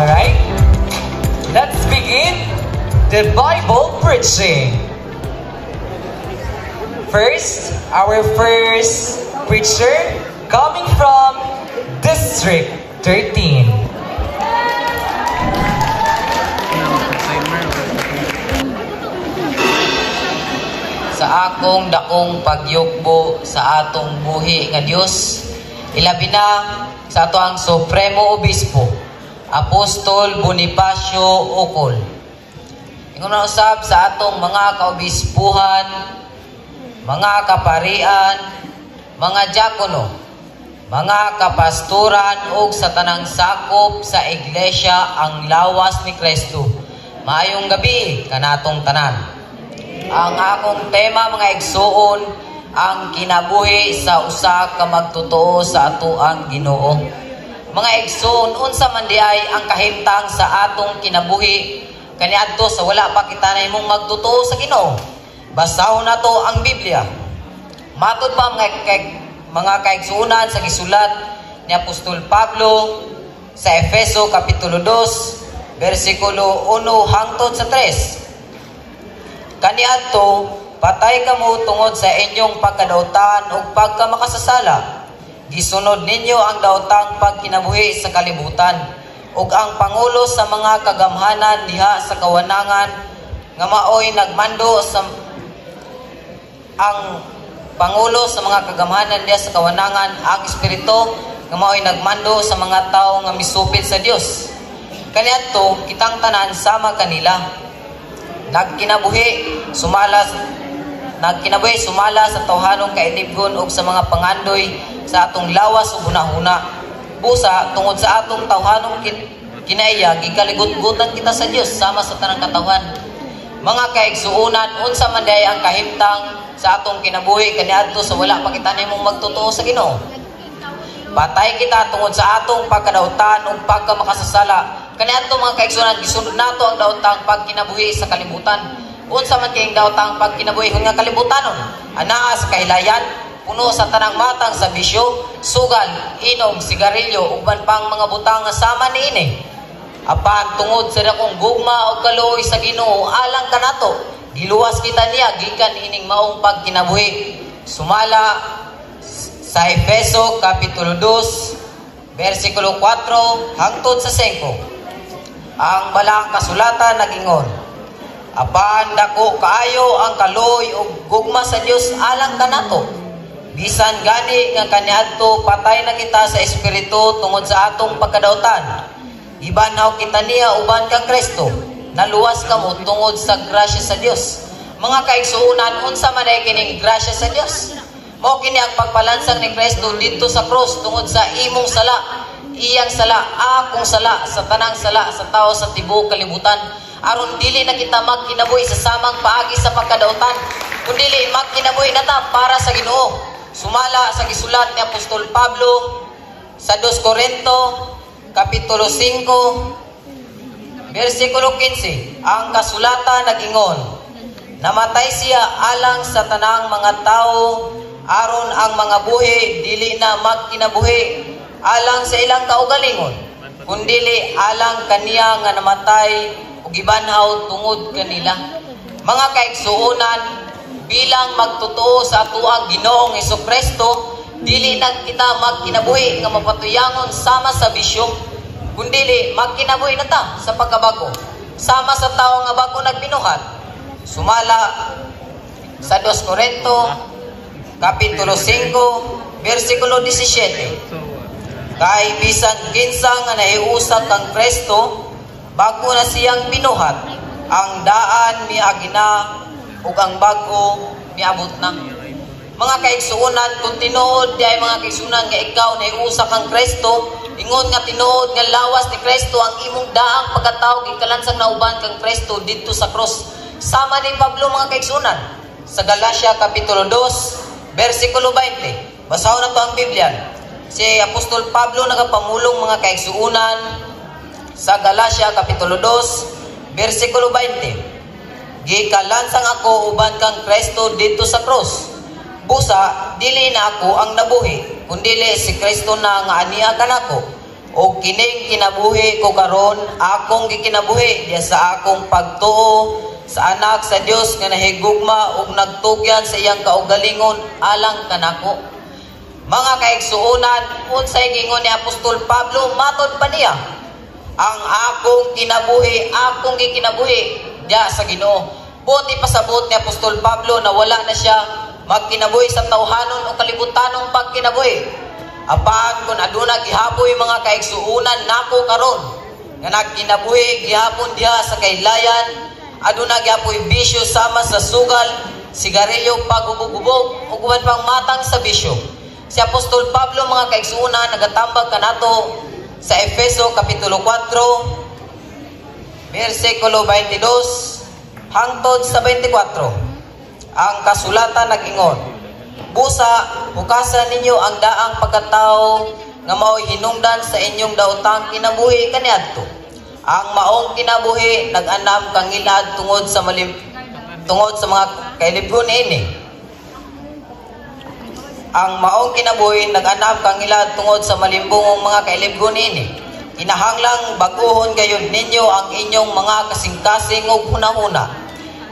Alright, let's begin the Bible preaching. First, our first preacher coming from District 13. Sa akong daong pagyukbo sa atong buhi nga Dios, ilabi na sa ato ang Supremo Obispo, Apostol Bonifacio Ocol. Ingon na usab sa atong mga kaobispuhan, mga kaparian, mga diakono, mga kapastoran ug sa tanang sakop sa iglesia ang lawas ni Kristo. Maayong gabi kanatong tanan. Ang akong tema mga igsuon, ang kinabuhi sa usa ka magtotoo sa atoang Ginoo. Mga igsuon, unsa man di ay ang kahimtang sa atong kinabuhi kaniadto sa wala pa kita nahimong magtotoo sa Ginoo. Basahon nato ang Biblia. Matud pa mga kaigsuonan sa gisulat ni Apostol Pablo sa Efeso kapitulo 2 bersikulo 1 hangtod sa 3. Kaniadto, patay kamo tungod sa inyong pagkadautan ug pagkamakasasala. Gisunod ninyo ang daotang pagkinabuhi sa kalibutan ug ang pangulo sa mga kagamhanan diha sa kawanangan nga maoy nagmando sa ang pangulo sa mga kagamhanan diha sa kawanangan ang espiritu nga maoy nagmando sa mga tawo nga misupid sa Dios. Kaniadto, kitang tanan sama kanila. Nagkinabuhi sumala sa tawhanong kailibgon ug sa mga pangandoy sa atong lawas ug hunahuna. Busa tungod sa atong tawhanong kinaiya gikaligud-gutan kita sa Dios sama sa tanang katawhan. Mga kaigsuonan, unsa man day ang kahimtang sa atong kinabuhi kaniadto sa wala pa kita nimong magtotoo sa Ginoo. Patay kita tungod sa atong pagkadautan ug pagkamakasasala. Kaniadto mga kaigsuonan, gisunod nato ang daotang pagkinabuhi sa kalibutan. Unsa man kayong daotang pagkinabuhi nga kalibutanon? Anaa sa kahilayan, puno sa tanang matang sa bisyo, sugal, inom, sigarilyo ug pang mga butang nga sama niini. Apan tungod sa dakong gugma o kaluoy sa Ginoo alang kanato, giluwas kita niya gikan ining maong pagkinabuhi. Sumala sa Efeso kapitulo 2 bersikulo 4 hangtod sa 5. Ang balang kasulatan nagingon, apan dako kaayo ang kaloy ug gugma sa Dios alang kanato. Bisan gani nga kaniadto patay na kita sa espiritu tungod sa atong pagkadautan. Ibanhaw kita niya uban kang Kristo. Naluwas kamo tungod sa grasya sa Dios. Mga kaigsuonan, unsa man ay kining grasya sa Dios? Mao kini ang pagpalansang ni Kristo dito sa cross tungod sa imong sala. Iyang sala, akong sala, sa tanang sala sa tao sa tibuok kalibutan. Aron dili na kita magkinabuhi sa samang paagi sa pagkadautan, kundi magkinabuhi na ta para sa Ginoo. Sumala sa gisulat ni Apostol Pablo sa 2 Corinto kapitulo 5 bersikulo 15. Ang kasulatan nagingon, namatay siya alang sa tanang mga tao aron ang mga buhi dili na magkinabuhi alang sa ilang kaugalingon, kundili alang kaniya nga namatay ug gibanhaw tungod kanila. Mga kaigsuonan, bilang magtotoo sa atuang Ginoong Hesukristo, dili na kita magkinabuhi nga mapatuyangon sama sa bisyo, kundili magkinabuhi na ta sa pagkabago sama sa tawo nga bago nagbinuhat. Sumala sa 2 Corinto kapitulo 5 bersikulo 17. Kay bisan kinsa nga naiusap kang Kristo bago na siyang binuhat, ang daan miagina ug ang bago miabot na. Mga kaigsuonan, kung tinuod di ay mga kaigsuonan nga ikaw naiusap kang Kristo, ingon nga tinuod nga lawas ni Kristo ang imong daang pagkatao gikalansang nauban kang Kristo didto sa cross. Sama ni Pablo mga kaigsuonan sa Galacia kapitulo 2 bersikulo 20. Basahon na to ang Biblia. Si Apostol Pablo nagapamulong mga kaigsuonan sa Galacia kapitulo 2 bersikulo 20. Gikalansang ako uban kang Kristo dito sa cross. Busa dili na ako ang nabuhi, kundi si Kristo na nga aniya kanako. O kining kinabuhi ko karon akong gikinabuhi diya sa akong pagtuo sa anak sa Dios nga nahigugma ug nagtugyan sa iyang kaugalingon alang kanako. Mga kaigsuonan, unsay gingon ni Apostol Pablo matod pa niya? Ang akong kinabuhi, akong gikinabuhi diya sa Ginoo. Buti pasabot ni Apostol Pablo na wala na siya magkinabuhi sa tawhanon o kalibutanong pagkinabuhi. Apan kung aduna gihaboy mga kaigsuonan nako karon nga nagkinabuhi gihapon diha sa kailayan, aduna gihapoy bisyo sama sa sugal, sigarilyo, paghubog-hubog ug uban pang matang sa bisyo. Si Apostol Pablo mga kaigsuonan nagatambag kanato sa Efeso kapitulo 4 bersikulo 22 hangtod sa 24. Ang kasulatan nag-ingon, busa, hukasan ninyo ang daang pagkatao nga mao'y hinungdan sa inyong daotang kinabuhi kaniadto. Ang maong kinabuhi nag-anam kang ilad tungod sa mga kailibgon ini. Ang maong kinabuhi nag-anam kang ilad tungod sa malimbungong mga kailibgon ini. Kinahanglang baguhon gayud ninyo ang inyong mga kasing-kasing ug hunahuna.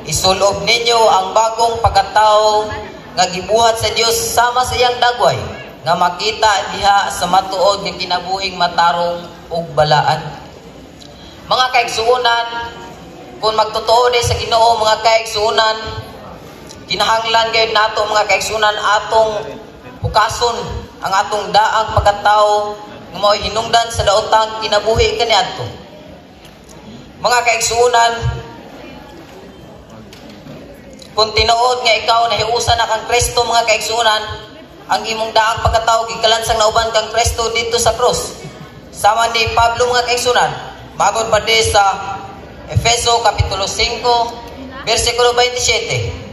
Isulob ninyo ang bagong pagkatao nga gibuhat sa Dios sama sa iyang dagway nga makita diha sa matuod nga kinabuhing matarong ug balaan. Mga kaigsuonan, kung magtotoo sa Ginoo mga kaigsuonan, kinahanglan gayud nato mga kaigsuonan atong hukason ang atong daang pagkatao nga mao'y hinungdan sa daotang kinabuhi kaniadto. Mga kaigsuonan, kung tinuod nga ikaw nahiusa na kang Kristo mga kaigsuonan, ang imong daang pagkatao gikalansang nauban kang Kristo dito sa krus. Sama ni Pablo mga kaigsuonan, magod pa di sa Efeso kapitulo 5 bersikulo 27.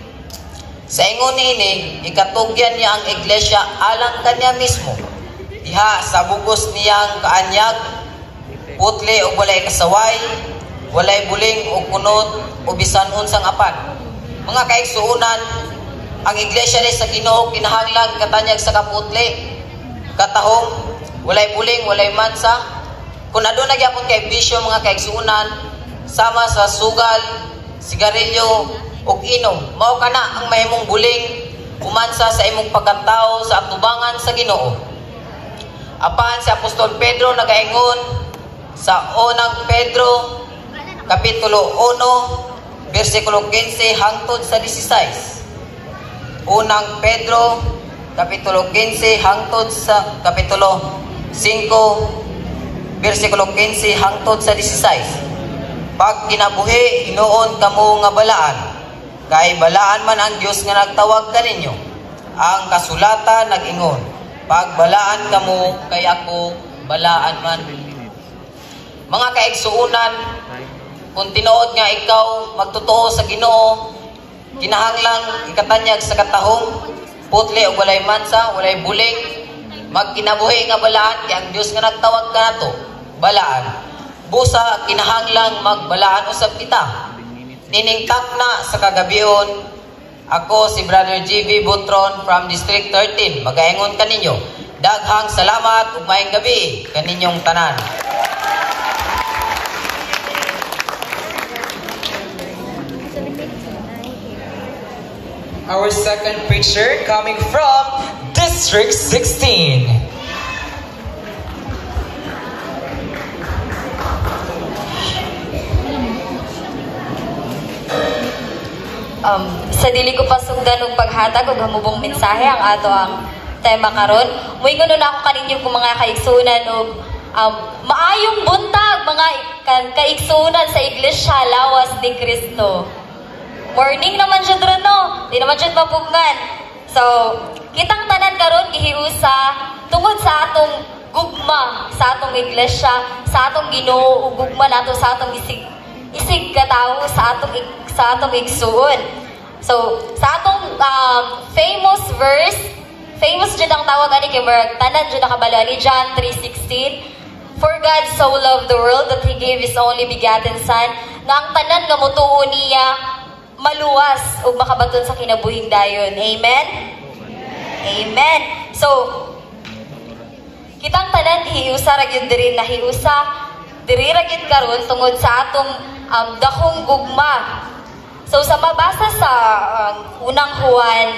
Sa ingon ini, ikatugyan niya ang iglesia alang kanya mismo. Diha sa bugos niyang kaanyag, putli o walay kasaway, walay buling o kunot o bisan unsang apan. Mga kaigsuonan, ang iglesia ni sa Ginoo kinahanglan katanyag sa kaputli, katahom, walay buling, walay mansa. Kung aduna gyapon kay bisyo mga kaigsuonan, sama sa sugal, sigarilyo ug inom, mao kana ang mahimong buling umansa sa imong pagkatao sa atubangan sa Ginoo. Apan si Apostol Pedro nagaingon sa unang Pedro kapitulo 1 bersikulo 15 hangtod sa 16. Unang Pedro kapitulo 15 hangtod sa kapitulo 5 bersikulo 15 hangtod sa 16. Pag kinabuhi hinuon kamo nga balaan, kay balaan man ang Dios nga nagtawag kaninyo. Ang kasulatan nag-ingon, pag balaan kamo kay ako balaan man. Mga kaigsuonan, kung tinuod nga ikaw magtotoo sa Ginoo, kinahanglang ikatanyag sa katahom, putli o walay mansa, walay buling, magkinabuhi nga balaan, kaya ang Diyos nga nagtawag ka na to, balaan. Busa, kinahanglang magbalaan usab kita. Niningtak na sa kagabion, ako si Brother G.B. Butron from District 13, magaingon kaninyo, daghang salamat ug maayong gabi kaninyong tanan. Our second preacher coming from District 16. Sa dili ko pa sugdan og paghatag og hamubong mensahe ang ato ang tema karon. Moingon na ako kaninyo kung mga kaigsunan og maayong buntag mga kaigsunan sa Iglesia Lawas ni Cristo. Morning naman siya doon, no? Di naman siya mapugman. So, kitang tanan karon gihiusa tungod sa atong gugma, sa atong iglesia, sa atong Ginoo, ug gugma nato sa atong isig katawo, sa atong igsuon. So, sa atong famous verse, famous jud ang tawag ani kay Mark, tanan jud nakabalo ni John 3:16. For God so loved the world that He gave His only begotten Son, nga ang tanan nga motuo niya maluwas ug makabaton sa kinabuhing dayon. Amen? Amen. So, Kitang tanan hiusa ra gyud diri nahiusa diri ra gyud karon tungod sa atong dakong gugma. So sa mabasa sa unang Juan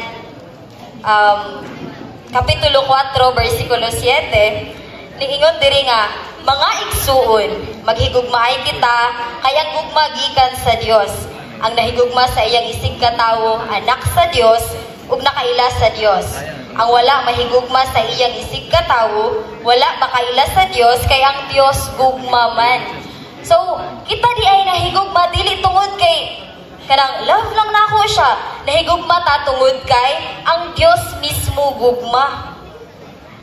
Kapitulo 4, versikulo 7, niingon diri nga, mga igsuon, maghigugmaay kita, kayang gugma gikan sa Dios. Ang nahigugma sa iyang isig katawo, anak sa Dios, ug nakaila sa Dios. Ang wala mahigugma sa iyang isig katawo, wala makaila sa Dios, kay ang Dios gugma man. So, kita di ay nahigugma, dili tungod kay kanang love lang na ako siya. Nahigugma ta tungod kay ang Dios mismo gugma.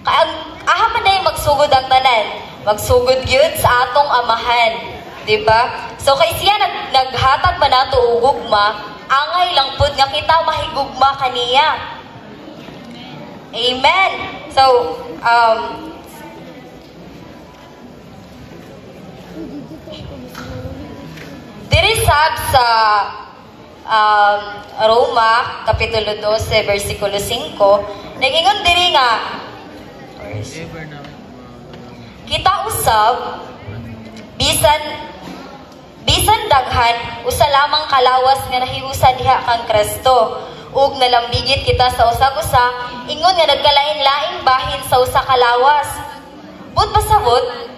Kaya aha man day magsugod ang tanan. Magsugod gyud sa atong amahan, di ba? So kay siya naghatag man nato og gugma, angay lang pud nga kita mahigugma kaniya. Amen. So diri sab sa Roma, Kapitulo 12, versikulo 5, nagingon diri nga, kita usab, bisan daghan, usa lamang kalawas nga nahiusa diha kang Kristo. Ug nalambigit kita sa usag-usa, ingon nga nagkalain-laing bahin sa usa kalawas. But pasabot,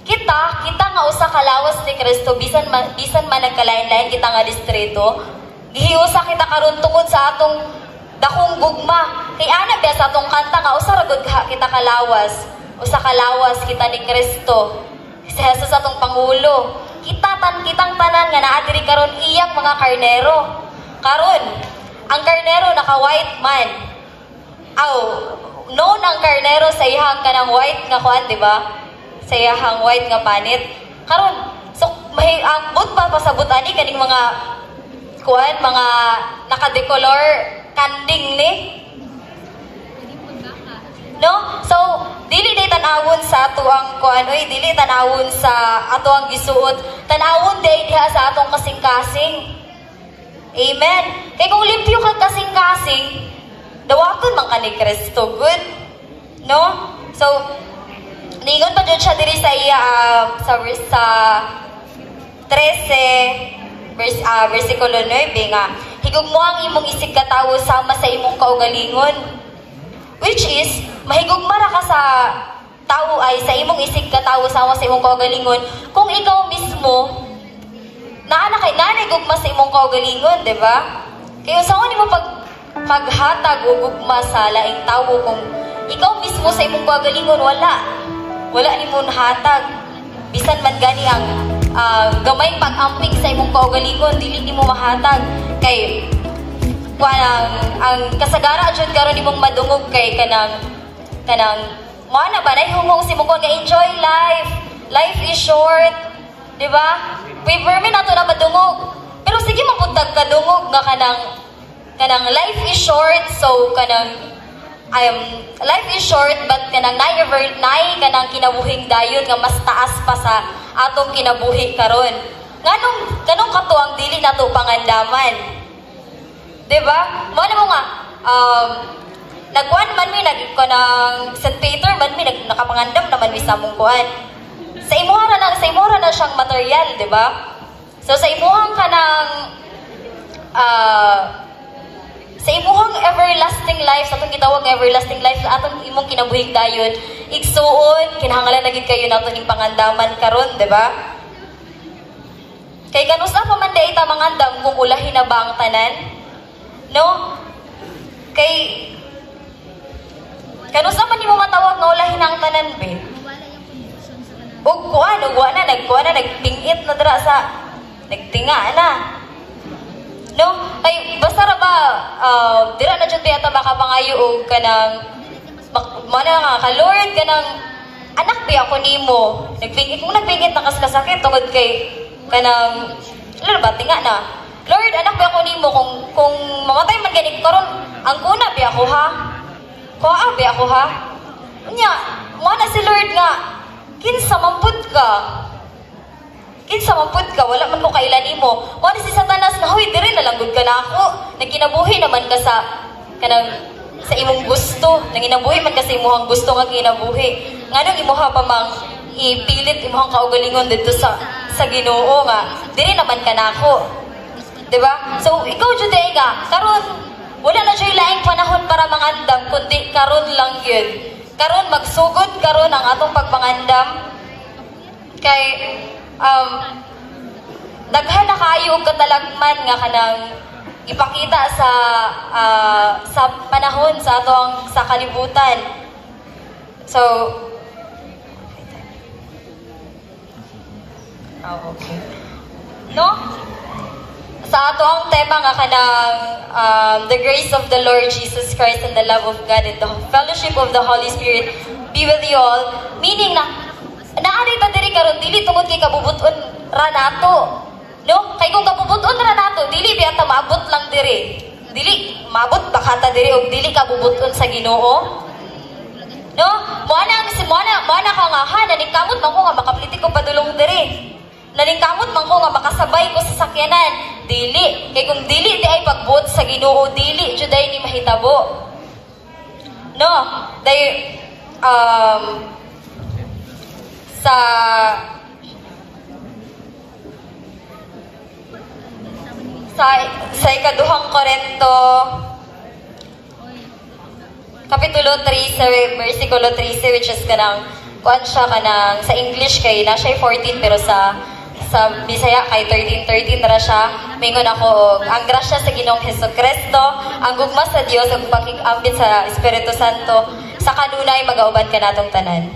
kita nga usa ka lawas ni Kristo bisan man nagkalain-lain kita nga distrito, gihiusa kita karon tungod sa atong dakong gugma. Kay ana ba sa atong kanta nga usa ra gud kita kalawas, usa ka lawas kita ni Kristo. Si Jesus atong pangulo. Kitang tanan nga naa diri karon iyang mga karnero. Karon ang karnero naka white man. Known ang karnero sa iyang kanang white nga kuan, di ba? Sa iyang white nga panit. Karon, so ang but pa pasabot ani kaning mga kuan, mga naka-decolor kanding ni. No? So, dili day tanawon sa ato ang kuan, dili tanawon sa ato ang gisuot. Tanawon day diha sa atong kasing-kasing. Amen. Kay kung limpyo kag kasing-kasing, dawaton man ka ni Kristo, good? No? So, ningon pa dyan siya diri sa iya sa 13 versikulo 9 nga, higugmo ang imong isig katawo sama sa imong kaugalingon, which is mahigugma ra ka sa tao ay sa imong isig katawo sama sa imong kaugalingon kung ikaw mismo naanay gugma sa imong kaugalingon, di ba? Kaya usaon nimo paghatag o gugma sa laing tao kung ikaw mismo sa imong kaugalingon wala nimo hatag, bisan man gani ang gamay pag-amping sa imong kaugalingon, dili nimo mahatag kay ang kasagara jud karon imong madungog kay kanang mo na ba nay hungong si mong nga enjoy life is short, di ba? Paperman nato na madungog, pero sige mabuntag ka dungog nga kanang life is short, so life is short, but kanang nay kanang kinabuhing dayon nga mas taas pa sa atong kinabuhi karon. Nganong kato ang dili nato pangandaman, diba? Mo na mo nga nagkuan man mi kanang St. Peter man mi nakapangandam naman mi sa mong kuan. Sa imuha na siyang material, diba? So sa imuhang kanang sa imuhang everlasting life, sa itong gitawag everlasting life, sa atong imong kinabuhig dayon, igsuon, kinahanglan na gid kayo nato ning pangandaman karon, di ba? Kay kanusa pa man day ta mangandam kung ulahin na ba ang tanan? No? Kay kanusa man nimo matawag nga ulahin ang tanan, be? Ug nagkuha na, nagtingit na dira sa nagtinga na. No? Kay basta ra ba dira na jud biyata makapangayo og kanang mana nga ka Lord kanang anak bi ako nimo. Nagbingit na kasakit tungod kay kanang lalo ba tinga na. Lord, anak bi ako nimo kung mamatay man gani karon ang kuna bi ako ha. Kuha bi ako ha. Unya, mo na si Lord nga kinsa mampud ka, wala man ko kailan nimo. Mo si Satanas na, huy, diri na lang gud ka na ako. Nagkinabuhi naman ka sa kanang sa imong gusto. Nanginabuhi man kasi imuhang gusto nga kinabuhi. Nganong imuha pa mang ipilit imuhang kaugalingon dito sa Ginoo nga dili naman kanako. Diba? So ikaw jud nga karon wala na jud laing panahon para mangandam kundi karon lang yun. Karon magsugod karon ang atong pagpangandam kay daghan na kaayo og katalagman nga kanang ipakita sa panahon sa atong sa kalibutan. So okay. No? Sa ato ang tema nga kanang the grace of the Lord Jesus Christ and the love of God and the fellowship of the Holy Spirit be with you all. Meaning na naari ta diri karon dili tungod kay kabubuton ra nato. No? Kay kung kabubuton ra nato dili biya ta maabot lang diri. Dili maabot baka ta diri og dili kabubuton sa Ginoo. No? Moana ka nga ha naningkamot man ko nga makaplitik ko padulong diri. Naningkamot man ko nga makasabay ko sa sakyanan. Dili. Kay kung dili di ay pagbuot sa Ginoo, dili jud ay ni mahitabo. No? Day sa ikaduhang Korinto Kapitulo 3 sa versikulo 13 which is kanang kuan siya kanang sa English kay na siya 14 pero sa Bisaya kay 13 ra siya. Mingon ako ang grasya sa Ginoong Hesukristo, ang gugma sa Dios ug pakig-ambit sa Espiritu Santo sa kanunay magauban kanatong tanan.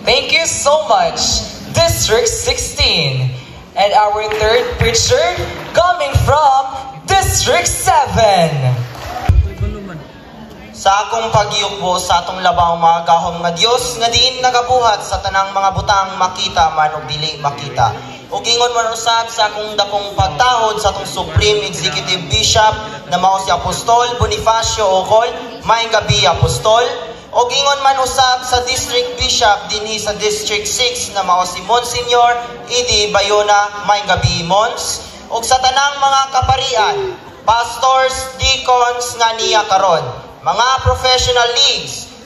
Thank you so much, District 16. And our third preacher coming from District 7. Sa akong pagyukbo sa atong labaw mga gahom nga Dios nga diin nagabuhat sa tanang mga butang makita man o dili makita. Ug ingon man usab sa akong dakong pagtahod sa atong Supreme Executive Bishop na mao si Apostol Bonifacio Ocol, maayong gabi Apostol. O gingon man usab sa District Bishop dinhi sa District 6 na mao si Monsignor Idi Bayona, may gabi Mons. O sa tanang mga kaparian, pastors, deacons nga niya karon, mga professional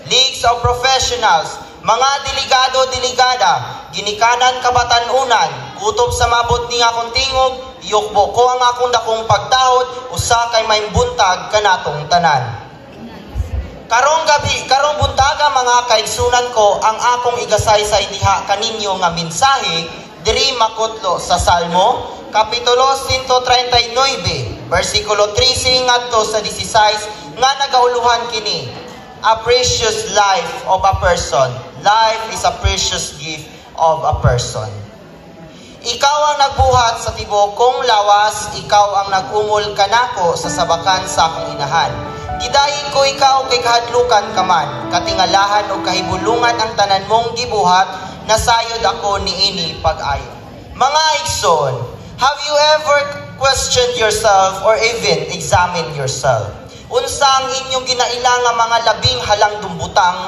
leagues of professionals, mga delegado-delegada, ginikanan kabatanunan, kutob sa mabot ni akong tingog, yukbo ko ang akong dakong pagtahod, usa kay may buntag kanatong tanan. Karong gabi, karong buntaga mga kaigsunan ko, ang akong igasay-say diha kaninyo nga mensahe diri makutlo sa Salmo, Kapitulo 139, versikulo 13 ngadto sa 16 nga nagauluhan kini. A precious life of a person. Life is a precious gift of a person. Ikaw ang nagbuhat sa tibok kong lawas, ikaw ang nag-umol kanako sa sabakan sa akong inahan. Gidayin ko ikaw kay kahadlukan ka man, katingalahan o kahibulungan ang tanan mong gibuhat, nasayod ako niini pag-ayo. Mga igsoon, have you ever questioned yourself or even examined yourself? Unsa ang inyong ginailang nga mga labing halangdong butang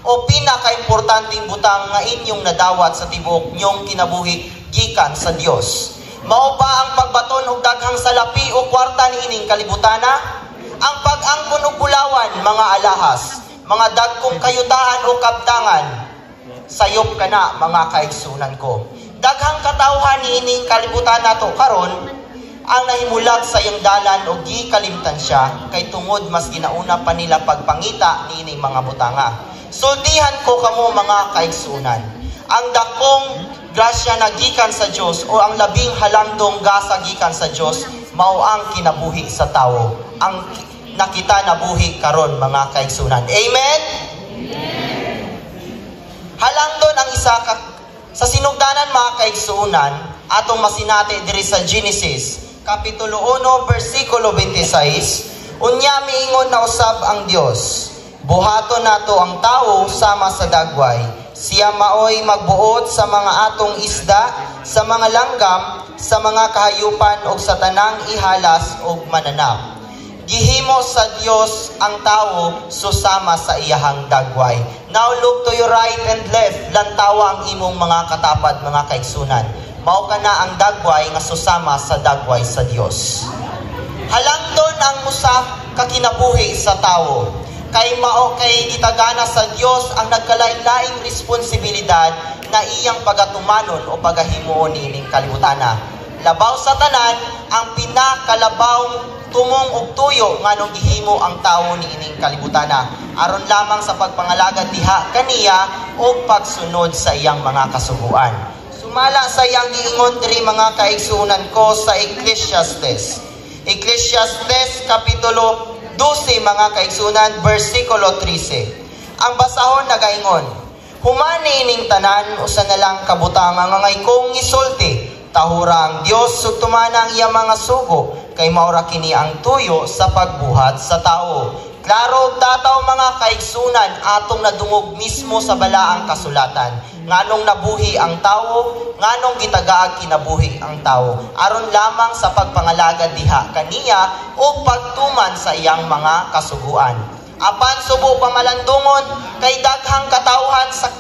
o pinaka-importanting butang nga inyong nadawat sa tibok nyong kinabuhi gikan sa Dios? Mao ba ang pagbaton og daghang salapi o kwarta niining kalibutana? Ang pag-angkon og bulawan, mga alahas, mga dagkong kayutaan o kabtangan, sayop ka na mga kaigsunan ko. Daghang katawhan niining kalibutan nato karon ang nahimulag sa iyang dalan o gikalimtan siya kay tungod mas ginauna pa nila pagpangita niining mga butanga. Sultihan ko kamo mga kaigsunan. Ang dakong grasya na gikan sa Dios o ang labing halandong gasa gikan sa Dios mao ang kinabuhi sa tawo. Ang nakita na buhi karon mga kaigsunan. Amen? Amen. Halangdon ang isa sa sinugdanan mga kaigsunan atong masinati diri sa Genesis Kapitulo 1 versikulo 26. Unya miingon na usab ang Dios, buhaton nato ang tawo sama sa dagway. Siya maoy magbuot sa mga atong isda, sa mga langgam, sa mga kahayupan o sa tanang ihalas o mananap. gihimo sa Dios ang tawo susama sa iyahang dagway. Now look to your right and left, lantawa ang imong mga katapad, mga kaigsunan. Mao ka na ang dagway nga susama sa dagway sa Dios. Halangton ang musa ka kinabuhi sa tawo. Kay mao kay gitagana sa Dios ang nagkalain-laing responsibilidad na iyang pagatumanon o pagahimuon nining kalibutana. Labaw sa tanan ang pinakalabaw tumong og tuyo nganong gihimo ang tawo niining kalibutana aron lamang sa pagpangalagad diha kaniya o pagsunod sa iyang mga kasuguan. Sumala sa iyang giingon diri mga kaigsunan ko sa Ecclesiastes. Ecclesiastes kapitulo 12 mga kaigsunan versikulo 13. Ang basahon nagaingon, humani ning tanan usa na lang kabutang nga ngay kong isulti, tahura ang Dios ug tumana ang iyang mga sugo, kay maura kini ang tuyo sa pagbuhat sa tao. Klaro tataw mga kaigsunan atong nadungog mismo sa balaang kasulatan. Nganong nabuhi ang tao, nganong gitagaag kinabuhi ang tao, aron lamang sa pagpangalagad diha kaniya o pagtuman sa iyang mga kasuguan. Apan subo pamalandungon kay daghang katawhan sa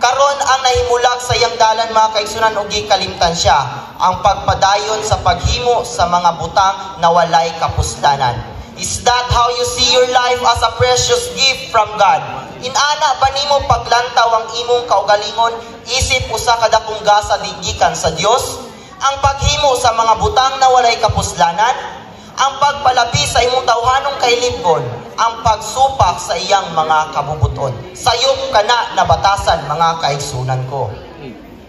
karon ang nahimulag sa iyang dalan mga kaigsunan ug gikalimtan siya ang pagpadayon sa paghimo sa mga butang na walay kapusdanan. Is that how you see your life as a precious gift from God? Inana ba nimo paglantaw ang imong kaugalingon isip usa ka dakong gasa gikan sa Dios? Ang paghimo sa mga butang na walay kapusdanan, ang pagpalabi sa imong tawhanong kailibgon, ang pagsupak sa iyang mga kabubuton. Sayop kana na batasan mga kaigsunan ko.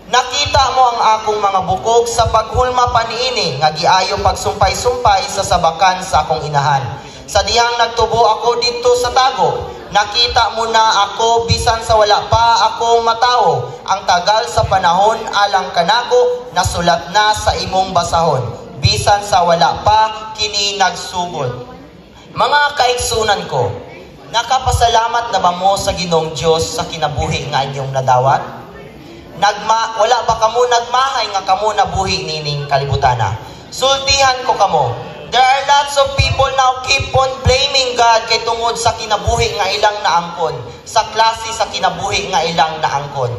Nakita mo ang akong mga bukog sa paghulma paniini nga giayo pagsumpay-sumpay sa sabakan sa akong inahan. Sa dihang nagtubo ako dito sa tago, nakita mo na ako bisan sa wala pa akong matao. Ang tagal sa panahon alang kanako nasulat na sa imong basahon. Bisan sa wala pa kini nagsugod. Mga kaigsunan ko, nakapasalamat na ba mo sa Ginoong Dios sa kinabuhi nga inyong nadawat? Wala ba kamo nagmahay nga kamo nabuhi nining kalibutana? Sultihan ko kamo. There are lots of people now keep on blaming God kay tungod sa kinabuhi nga ilang naangkon, sa klase sa kinabuhi nga ilang naangkon.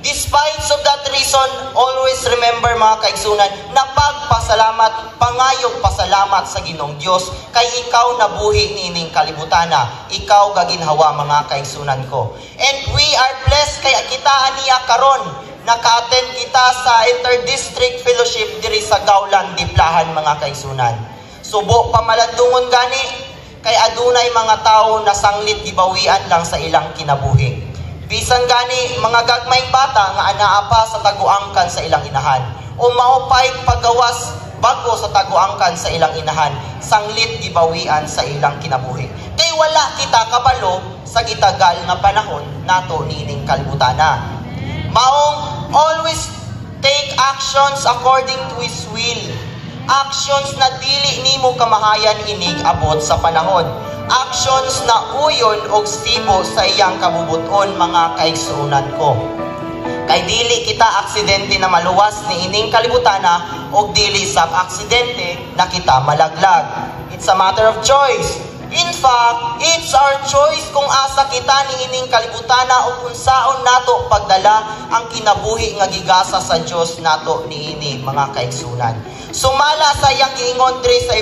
Despite of that reason, always remember mga kaigsunan na pagpasalamat, pangayog pasalamat sa Ginoong Dios kay ikaw nabuhi nining kalibutana, ikaw gaginhawa mga kaigsunan ko. And we are blessed kay kita aniya karon naka-attend kita sa Inter-District Fellowship diri sa Gaulan, Diplahan mga kaigsunan. Subo pamalandungon gani kay adunay mga tawo na sanglit gibawian lang sa ilang kinabuhi. Bisan gani mga gagmayng bata nga anaa pa sa taguangkan sa ilang inahan o maupay paggawas bago sa taguangkan sa ilang inahan, sanglit gibawian sa ilang kinabuhi. Kay wala kita kabalo sa gitagal nga panahon nato nining kalibutana. Maong always take actions according to His will. Actions na dili nimo kamahayan inig abot sa panahon. Actions na uyon og sibo sa iyang kabubuton mga kaigsunan ko. Kay dili kita aksidente na maluwas ni ining kalibutana og dili sab aksidente na kita malaglag. It's a matter of choice. In fact, it's our choice kung asa kita ni ining kalibutana o unsaon nato pagdala ang kinabuhi nga gigasa sa Dios nato niini mga kaigsunan. Sumala sa iyang giingon diri sa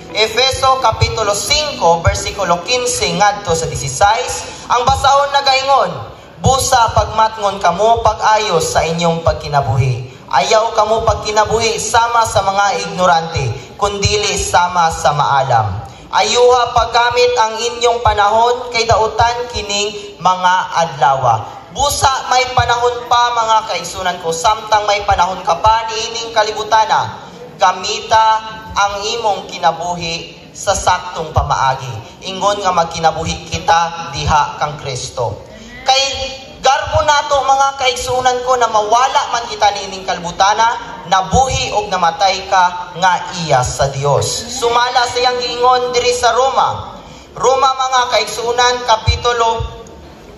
Efeso kapitulo 5 versikulo 15 ngadto sa 16, ang basahon nagaingon, busa pagmatngon kamo pag-ayos sa inyong pagkinabuhi. Ayaw kamo pagkinabuhi sama sa mga ignorante, kundili sama sa maalam. Ayuha paggamit ang inyong panahon kay dautan kining mga adlaw. Busa may panahon pa mga kaigsunan ko, samtang may panahon ka pa niining kalibutana, gamita ang imong kinabuhi sa saktong pamaagi. Ingon nga magkinabuhi kita diha kang Kristo. Kay garbo nato mga kaigsunan ko na mawala man kita niining kalibutana, nabuhi og namatay ka nga iya sa Dios. Sumala sa iyang giingon diri sa Roma mga kaigsunan kapitulo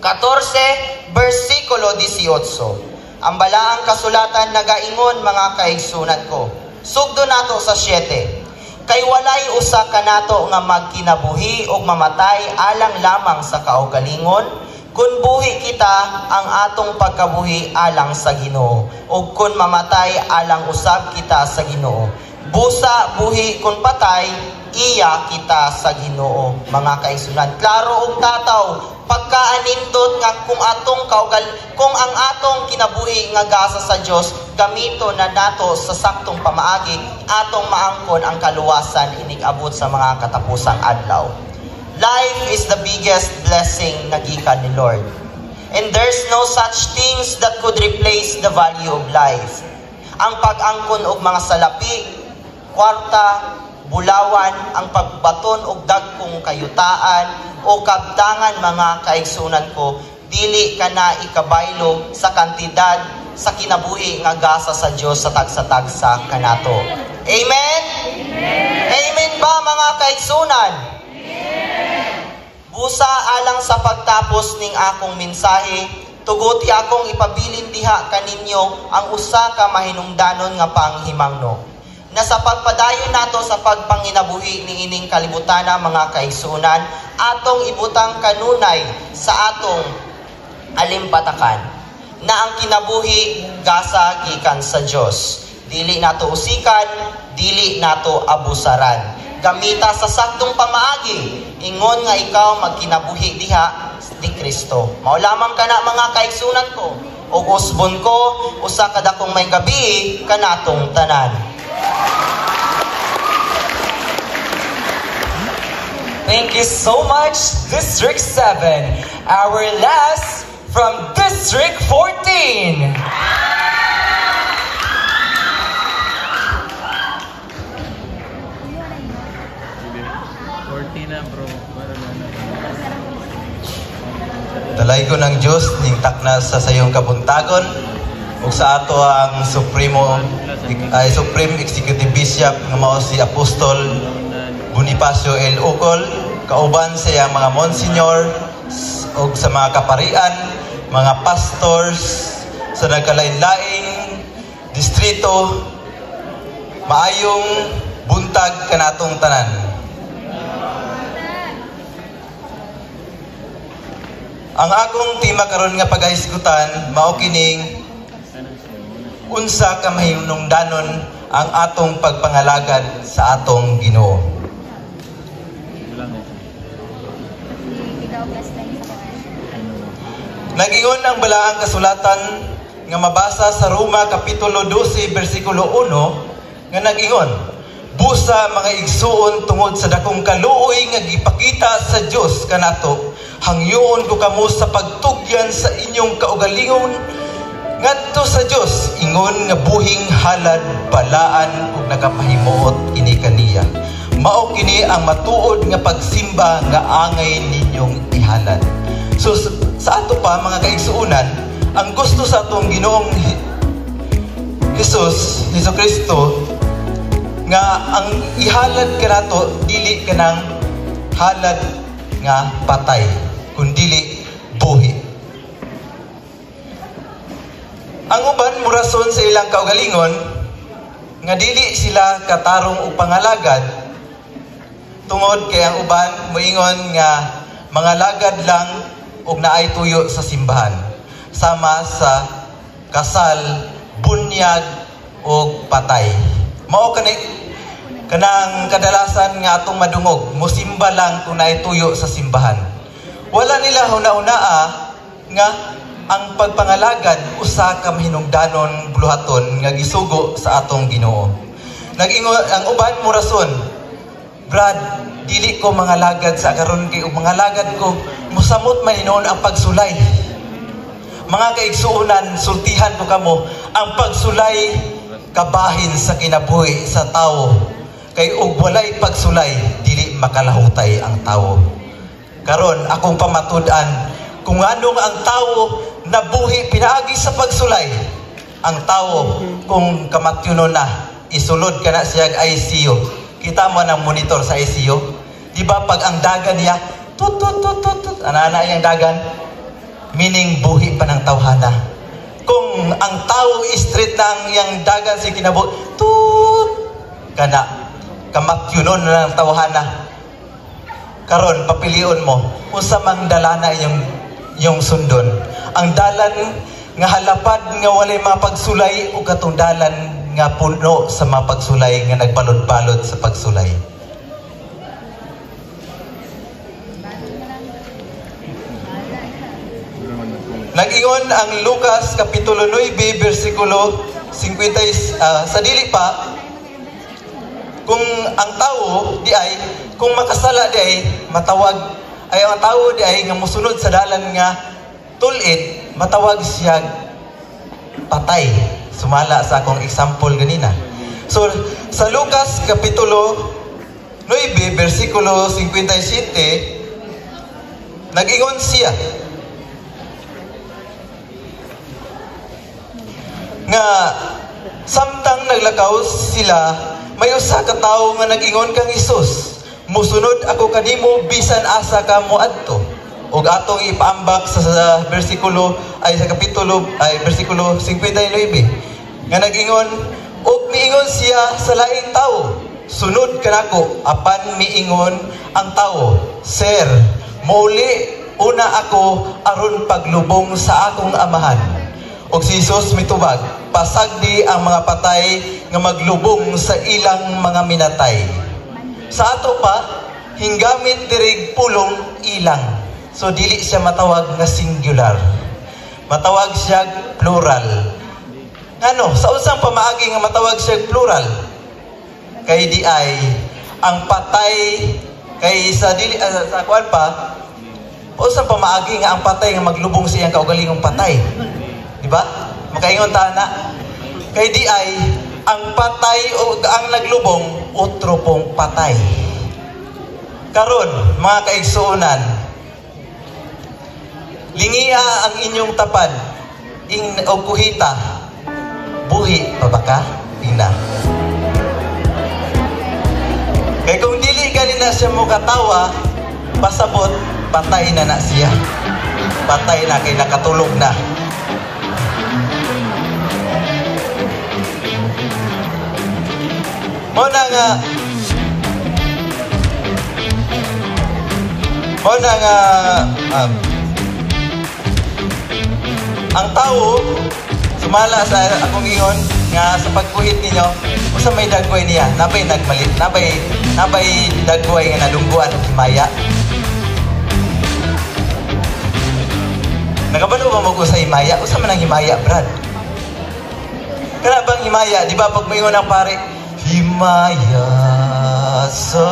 14 versikulo 18. Ang balaang kasulatan nagaingon mga kaigsunan ko. Sugdo nato sa 7. Kay walay usa kanato nga magkinabuhi o mamatay alang lamang sa kaugalingon, kun buhi kita ang atong pagkabuhi alang sa Ginoo, o kun mamatay alang usab kita sa Ginoo. Busa buhi kun patay, iya kita sa Ginoo. Mga kaigsunan, klaro og tataw pagkaanindot nga kung ang atong kinabuhi nga gasa sa Dios gamito na nato sa saktong pamaagi, atong maangkon ang kaluwasan inig abot sa mga katapusang adlaw. Life is the biggest blessing na gikan ni Lord. And there's no such things that could replace the value of life. Ang pag-angkon og mga salapi, kwarta, bulawan, ang pagbaton og dagkong kayutaan o kabtangan, mga kaigsunan ko, dili ka na ikabaylo sa kantidad sa kinabuhi nga gasa sa Dios sa tagsa-tagsa kanato. Amen? Amen ba, mga kaigsunan? Busa alang sa pagtapos ning akong mensahe, tuguti akong ipabilin diha kaninyo ang usa ka mahinungdanon nga panghimangno. Na sa pagpadayon nato sa pagpanginabuhi ni ining kalibutana, mga kaigsunan, atong ibutang kanunay sa atong alimpatakan na ang kinabuhi gasa gikan sa Dios. Dili nato usikan, dili nato abusaran. Gamita sa saktong pamaagi, ingon nga ikaw magkinabuhi diha ni Kristo. Mao lamang kana, mga kaigsunan ko, ug usbon ko usa kada kong may gabi kanatong tanan. Thank you so much, District 7. Our last from District 14. Dalay ko ng Diyos ning takna sa sayong kabuntagon ug sa ato ang Supreme Executive Bishop nga mao si Apostol Bonifacio L. Ucol, kauban sa iyang mga Monsignor ug sa mga kaparian, mga pastors sa nagkalain-laing distrito. Maayong buntag kanatong tanan. Ang akong tema karon nga paghisgutan mao kining unsa ka mahinungdanon ang atong pagpangalagad sa atong Ginoo. Nag-ingon ang balaang kasulatan nga mabasa sa Roma Kapitulo 12 versikulo 1 nga nag-ingon, busa mga igsuon tungod sa dakong kaluoy nga gipakita sa Dios kanato, hangyoon ko kamo sa pagtugyan sa inyong kaugalingon ngadto sa Dios, ingon nga buhing halad balaan ug nagapahimuot kini kaniya. Mao kini ang matuod nga pagsimba nga angay ninyong ihalad. So sa ato pa, mga kaigsuunan, ang gusto sa atong Ginoong Heso Kristo nga ang ihalad kanato dili kanang halad nga patay, kundili buhi. Ang uban murason sa ilang kaugalingon nga dili sila katarong og pangalagad tungod kay ang uban moingon nga mga lagad lang og naay tuyo sa simbahan sama sa kasal, bunyag o patay. Mao kanang kadalasan nga atong madungog, musimba lang kung naay tuyo sa simbahan. Wala nila huna-hunaa nga ang pagpangalagad usa ka mahinungdanon buluhaton nga gisugo sa atong Ginoo. Nag-ingon ang uban mo rason, Brad, dili ko mga lagad sa karon kay mga lagad ko musamot man hinuon ang pagsulay. Mga kaigsuunan, sultihan ko kamo, ang pagsulay kabahin sa kinabuhi sa tao. Kay ug walay pagsulay, dili makalahutay ang tao. Karon akong pamatud-an kung anong ang tao nabuhi pinaagi sa pagsulay. Ang tao kung kamatyonon na, isulod ka na siya ICU. Kita mo ng monitor sa ICU. Di ba pag ang dagan niya, tut, anana yung dagan, meaning buhi pa ng tawhana. Kung ang tao straight na ang yung dagan si kinabuhi, tut, kana, kamatyonon na ng tawhana. Karon papilion mo unsa mang dalana inyong sundon. Ang dalan nga halapad nga walay mapagsulay o katong dalan nga puno sa mapagsulay nga nagbalod-balod sa pagsulay. Nag-ingon ang Lucas Kapitulo 9, versikulo 50, sa dili pa, kung ang tao di ay, kung makasala di ay, matawag, ay ang tao di ay nga musunod sa dalan nga tulid, matawag siya patay. Sumala sa akong example ganina. So, sa Lucas Kapitulo 9, versikulo 57, nag-ingon siya, nga samtang naglakaw sila, may usa ka tawo nga nag-ingon kang Hesus, musunod ako kanimo bisan asa ka moadto. Ug atong ipaambak sa bersikulo ay sa kapitulo ay bersikulo 59 nga nag-ingon, ug miingon siya sa laing tawo, sunod kanako. Apan miingon ang tawo, Sir, muli una ako aron paglubong sa akong amahan. Og si Jesus mitubag, pasagdi ang mga patay nga maglubong sa ilang mga minatay. Sa ato pa, hinggamit dirig pulong ilang. So dili siya matawag nga singular. Matawag siya plural. Ano, sa usang pamaagi nga matawag siya plural. Kay di ay ang patay kay sa dili sa kuan pa, usang pamaagi nga ang patay nga maglubong sa iyang kaugalingong patay. Diba? Makaingon ta na. Kay di ay ang patay o ang naglubong otro pong patay. Karon mga kaigsuonan, lingiya ang inyong tapad o kuhita, buhi pa ba ka? Ina. Kay kung dili ka na siya mo katawa, pasabot, patay na siya. Patay na kay nakatulog na. Muna nga ang tao sumala sa akong ingon nga sa pagkuhit ninyo usa may dagway niya nabay nagmalit nabay dagway nga nadungguan og himaya. Nakabalo ba mo ko sa himaya? Usa man ang himaya, Brad? Kana bang himaya? Di ba pag moingon ang pare, himaya sa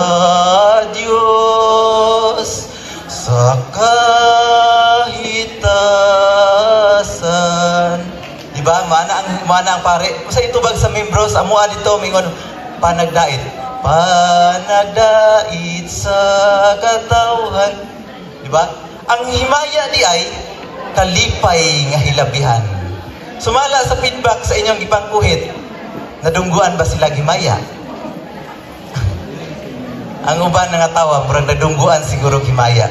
Diyos sa kahitasan. Diba? Mana ang pare. Kung itubag sa membros, amua dito, mingon, panagdait. Panagdait sa katawhan. Diba? Ang himaya di ay kalipay nga hilabihan. Sumala sa feedback sa inyong ipangkuhit, nadungguan ba sila himaya? Ang uban nga tawa, murang nadungguan siguro himaya.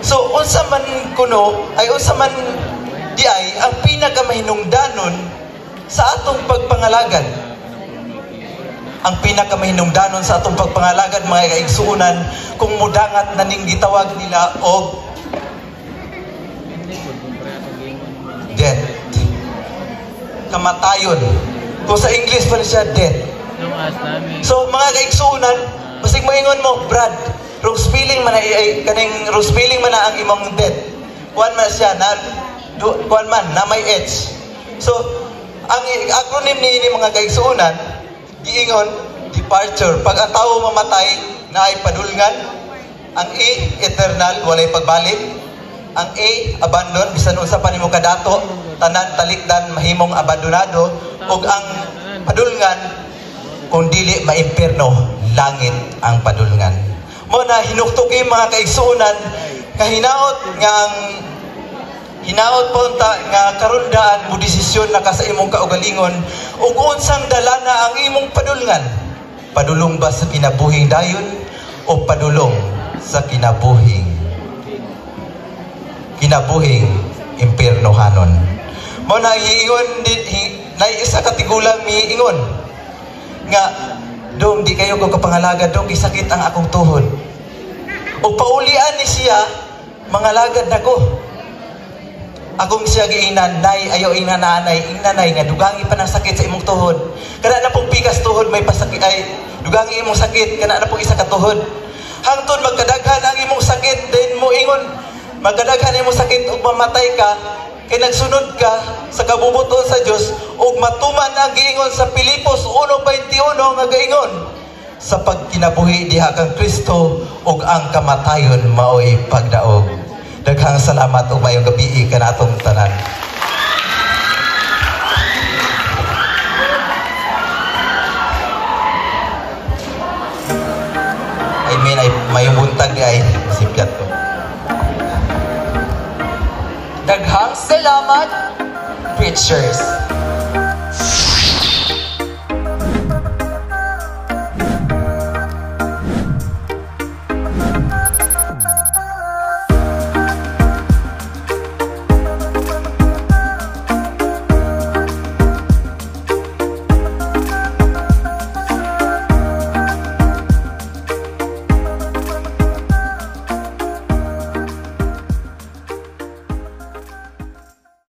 So, unsa man kuno, ay unsa man di ay, ang pinakamahinungdanon sa atong pagpangalagad. Ang pinakamahinungdanon sa atong pagpangalagad, mga kaigsuunan, kung mudangat na ning gitawag nila og death. Kamatayon. Kung sa English pa siya, death. So, mga kaigsuunan, basig moingon mo, Brad, rose feeling man kaning rose feeling man ang imong death. Kuan man siya na kuan man na may H. So, ang acronym ni mga kaigsuunan, giingon departure. Pag ang tao mamatay na ay padulngan, ang E eternal, walay pagbalik. Ang A abandon, bisan unsa pa nimo kadato, tanan talikdan mahimong abandonado. Ug ang padulngan, kung dili maimpierno, langit ang padulngan. Mo na hinuktuki mga kaigsuunan, kahinaot nga ang hinaot po nga karundaan mo desisyon na ka sa imong kaugalingon ug unsang dalana ang imong padulngan. Padulong ba sa kinabuhing dayon o padulong sa kinabuhing impiernohanon? Mo na hiingon na isa katigulang miingon nga, dong, di kayo ko kapangalaga, dong, isakit ang akong tuhod. O paulian ni siya, mga lagad na ko. Akong siya giinan, nay, ayaw ing nanay, nga, dugangi pa ng sakit sa imong tuhod. Kana na pong pikas tuhod, may pasakit, ay, dugangi imong sakit, kana na pong isa ka tuhod. Hangtod magkadaghan ang imong sakit, then mo ingon, magkadaghan imong sakit, ug mamatay ka, kay nagsunod ka sa kabubuton sa Dios ug matuman ang giingon sa Pilipos 1:21 nga gaingon, sa pagkinabuhi diha kang Kristo ug ang kamatayon mao'y pagdaog. Daghang salamat ug mayong gabi kanatong tanan. I mean, mayong buntag ay masipyat ko. Daghang salamat, preachers.